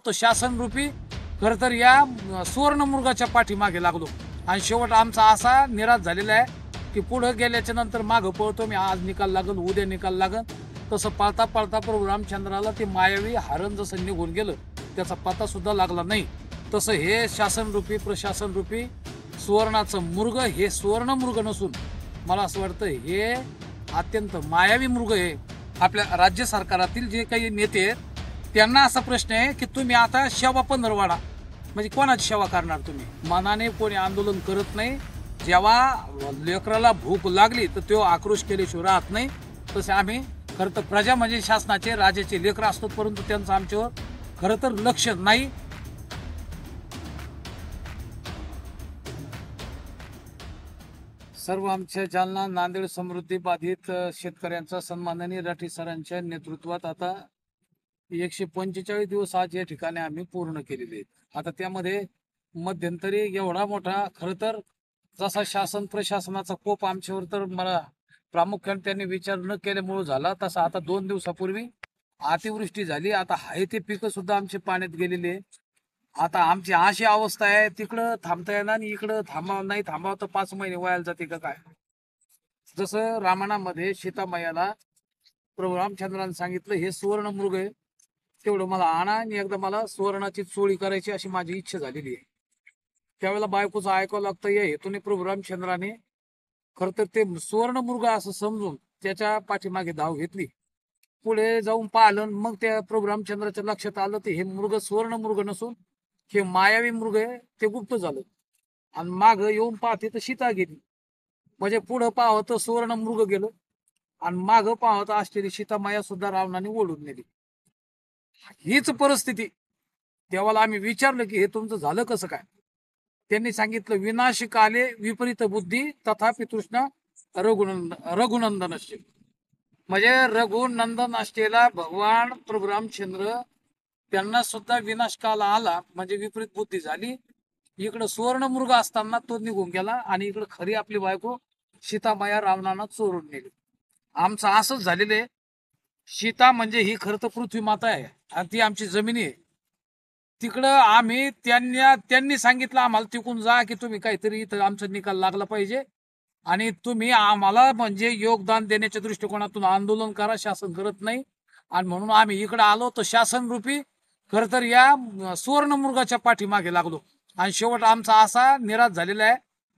तर शासन रूपी खरं तर या सुवर्ण मृगाच्या पाठीमागे लागलो आणि शेवट आमचा असा निराश झालेला आहे की पुढे गेल्याच्या नंतर मागं पळतो मी, आज निकाल लागल उद्या निकाल लागल, तसं पळता पळता प्रभू रामचंद्राला ते मायावी हरण जसं निघून गेलं त्याचा पत्ता सुद्धा लागला नाही, तसं हे शासन रूपी प्रशासन रूपी सुवर्णाचं मृग हे सुवर्ण मृग नसून मला असं वाटतं हे अत्यंत मायावी मृग आहे. आपल्या राज्य सरकारातील जे काही नेते आहेत त्यांना असा प्रश्न आहे की तुम्ही आता सेवा पंधरवाडा म्हणजे कोणाची सेवा करणार तुम्ही? मनाने कोणी आंदोलन करत नाही. जेव्हा लेकराला भूक लागली तर तो आक्रोश केल्याशिवाय राहत नाही. तसे आम्ही खरं तर प्रजा म्हणजे शासनाचे राजाचे लेकर असतो, परंतु त्यांचं आमच्यावर खरं तर लक्ष नाही. सर्व आमच्या जालना नांदेड समृद्धी बाधित शेतकऱ्यांचा सन्माननीय राठी सरांच्या नेतृत्वात आता 145 दिवस आज या ठिकाणी आम्ही पूर्ण केलेले आहेत. आता त्यामध्ये मध्यंतरी एवढा मोठा खरं तर जसा शासन प्रशासनाचा कोप आमच्यावर तर मला प्रामुख्याने त्यांनी विचार न केल्यामुळे झाला, तसा आता 2 दिवसापूर्वी अतिवृष्टी झाली. आता आहे ते पिकं सुद्धा आमचे पाण्यात गेलेले आहे. आता आमची अशी अवस्था आहे, तिकडं थांबता येणार आणि इकडं नाही थांबावं तर 5 महिने व्हायला जाते का काय? जसं रामायणामध्ये सीतामायाला प्रभू रामचंद्राने सांगितलं हे सुवर्ण मृग आहे, तेवढं मला आणा आणि एकदा मला सुवर्णाची चोळी करायची अशी माझी इच्छा झालेली आहे. त्यावेळेला बायकोचं ऐकावं लागतं या हेतूने प्रभू रामचंद्राने खरं तर ते सुवर्ण मृग असं समजून त्याच्या पाठीमागे धाव घेतली. पुढे जाऊन पाहिलं मग त्या प्रभू रामचंद्राच्या लक्षात आलं ते हे मृग सुवर्ण मृग नसून हे मायावी मृग आहे, ते गुप्त झालं. आणि माग येऊन पाहते तर सीता गेली. म्हणजे पुढं पाहावं तर सुवर्ण मृग गेलं आणि माग पाहत असलेली सीतामाया सुद्धा रावणाने ओढून नेली. हीच परिस्थिती तेव्हा आम्ही विचारलं की हे तुमचं झालं कसं काय? त्यांनी सांगितलं विनाश काले विपरीत बुद्धी तथापि तृष्णा रघुनंदन असते. म्हणजे रघुनंदन असलेला भगवान प्रभू रामचंद्र त्यांना सुद्धा विनाश काल आला म्हणजे विपरीत बुद्धी झाली. इकडं सुवर्ण मृग असताना तो निघून गेला आणि इकडं खरी आपली बायको सीतामाया रावणानं चोरून नेली. आमचं असंच झालेलं आहे. सीता म्हणजे ही खरं तर पृथ्वी माता आहे आणि ती आमची जमिनी आहे. तिकडं आम्ही त्यांनी सांगितलं आम्हाला तिकून जा की तुम्ही काहीतरी इथं आमचा निकाल लागला पाहिजे आणि तुम्ही आम्हाला म्हणजे योगदान देण्याच्या दृष्टिकोनातून आंदोलन करा, शासन करत नाही. आणि म्हणून आम्ही इकडे आलो तर शासन रूपी खरं तर या सुवर्ण मृगाच्या पाठीमागे लागलो आणि शेवट आमचा असा निराश झालेला आहे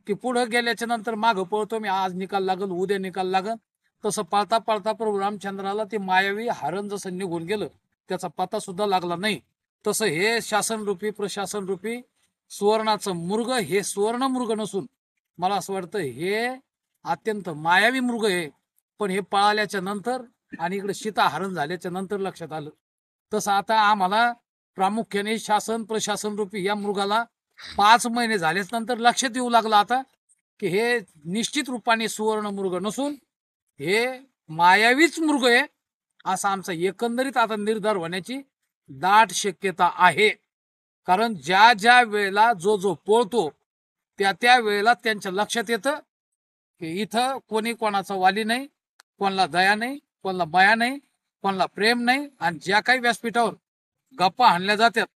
की पुढे गेल्याच्या नंतर मागं पळतो मी, आज निकाल लागल उद्या निकाल लागल, तसं पळता पळता प्रभू रामचंद्राला ते मायावी हरण जसं निघून गेलं त्याचा पत्ता सुद्धा लागला नाही. तसं हे शासन रूपी प्रशासन रूपी सुवर्णाचं मृग हे सुवर्ण मृग नसून मला असं वाटतं हे अत्यंत मायावी मृग आहे. पण हे पळाल्याच्या नंतर आणि इकडे सीता हरण झाल्याच्या नंतर लक्षात आलं. तसं आता आम्हाला प्रामुख्याने शासन प्रशासन रूपी या मृगाला 5 महिने झाल्याच नंतर लक्षात येऊ लागलं आता की हे निश्चित रूपाने सुवर्ण मृग नसून हे मायावीच मृग आहे, असा आमचा एकंदरीत आता निर्धार होण्याची दाट शक्यता आहे. कारण ज्या ज्या वेळेला जो पळतो त्या वेळेला त्यांच्या लक्षात येतं की इथं कोणी कोणाचा वाली नाही, कोणाला दया नाही, कोणाला माया नाही, कोणाला प्रेम नाही. आणि ज्या काही व्यासपीठावर गप्पा हाणल्या जातात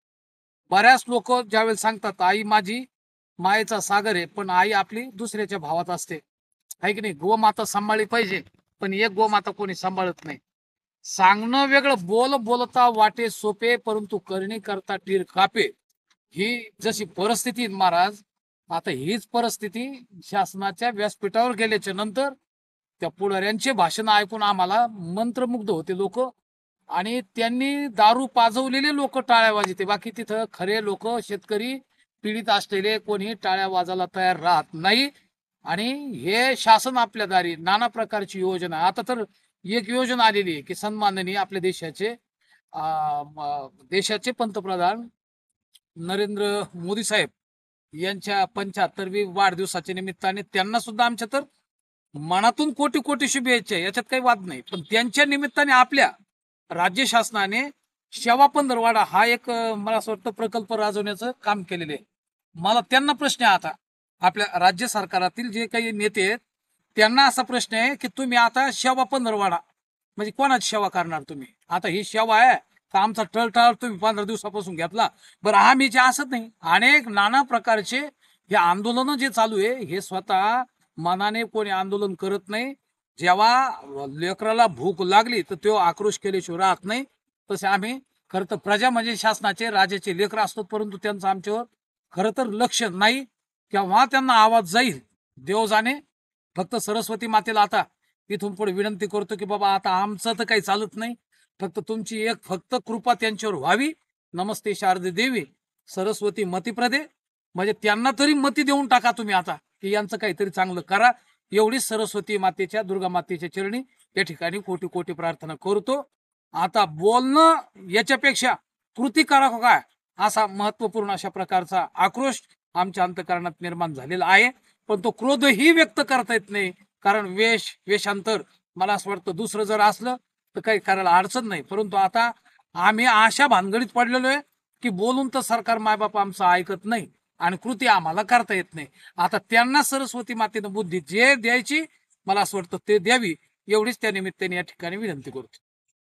बऱ्याच लोक ज्यावेळेस सांगतात आई माझी मायेचा सागर आहे, पण आई आपली दुसऱ्याच्या भावात असते, आहे की नाही? गोमाता सांभाळली पाहिजे, पण एक गोमाता कोणी सांभाळत नाही. सांगणं वेगळं, बोलता वाटे सोपे परंतु करणी करता टीर कापे. ही जशी परिस्थिती महाराज, आता हीच परिस्थिती शासनाच्या व्यासपीठावर गेल्याच्या नंतर त्या पुढाऱ्यांचे भाषण ऐकून आम्हाला मंत्रमुग्ध होते लोक आणि त्यांनी दारू पाजवलेले लोक टाळ्या वाजवते, बाकी तिथं खरे लोक शेतकरी पीडित असलेले कोणी टाळ्या वाजायला तयार राहत नाही. आणि हे शासन आपल्या दारी नाना प्रकारची योजना, आता तर एक योजना आलेली आहे की सन्माननीय आपल्या देशाचे पंतप्रधान नरेंद्र मोदी साहेब यांच्या 75वी वाढदिवसाच्या निमित्ताने त्यांना सुद्धा आमच्या तर मनातून कोटी कोटी शुभेच्छा, याच्यात काही वाद नाही. पण त्यांच्या निमित्ताने आपल्या राज्य शासनाने सेवा पंधरवाडा हा एक मला असं वाटतं प्रकल्प राबवण्याचं काम केलेले आहे. मला त्यांना प्रश्न आहे, आता आपल्या राज्य सरकारातील जे काही नेते आहेत त्यांना असा प्रश्न आहे की तुम्ही आता सेवा पंधरवाडा म्हणजे कोणाची सेवा करणार तुम्ही? आता ही सेवा आहे का आमचा टळटाळ तुम्ही 15 दिवसापासून घेतला? बरं आम्ही जे असत नाही, अनेक नाना प्रकारचे हे आंदोलन जे चालू आहे हे स्वतः मनाने कोणी आंदोलन करत नाही. जेव्हा लेकराला भूक लागली तर तो आक्रोश केल्याशिवाय राहत नाही. तसे आम्ही खरं तर प्रजा म्हणजे शासनाचे राजाचे लेकर असतात, परंतु त्यांचं आमच्यावर खरं तर लक्ष नाही. केव्हा त्यांना आवाज जाईल देव जाणे. फक्त सरस्वती मातेला आता इथून पुढे विनंती करतो की बाबा आता आमचं तर काही चालत नाही, फक्त तुमची एक फक्त कृपा त्यांच्यावर व्हावी. नमस्ते शारदे देवी सरस्वती मतिप्रदे, म्हणजे त्यांना तरी मती देऊन टाका तुम्ही आता की यांचं काहीतरी चांगलं करा. एवढीच सरस्वती मातेच्या दुर्गा मातेच्या चरणी या ठिकाणी कोटी कोटी प्रार्थना करतो. आता बोलणं याच्यापेक्षा कृती करा काय, असा महत्वपूर्ण अशा प्रकारचा आक्रोश आमच्या अंतःकरणात निर्माण झालेला आहे. पण तो क्रोधही व्यक्त करता येत नाही, कारण वेशांतर मला असं वाटतं दुसरं जर असलं तर काही करायला अडचण नाही. परंतु आता आम्ही अशा भानगडीत पडलेलो आहे की बोलून तर सरकार मायबाप आमचं ऐकत नाही आणि कृती आम्हाला करता येत नाही. आता त्यांना सरस्वती मातेनं बुद्धी जे द्यायची मला असं वाटतं ते द्यावी, एवढीच त्या निमित्ताने या ठिकाणी विनंती करतो.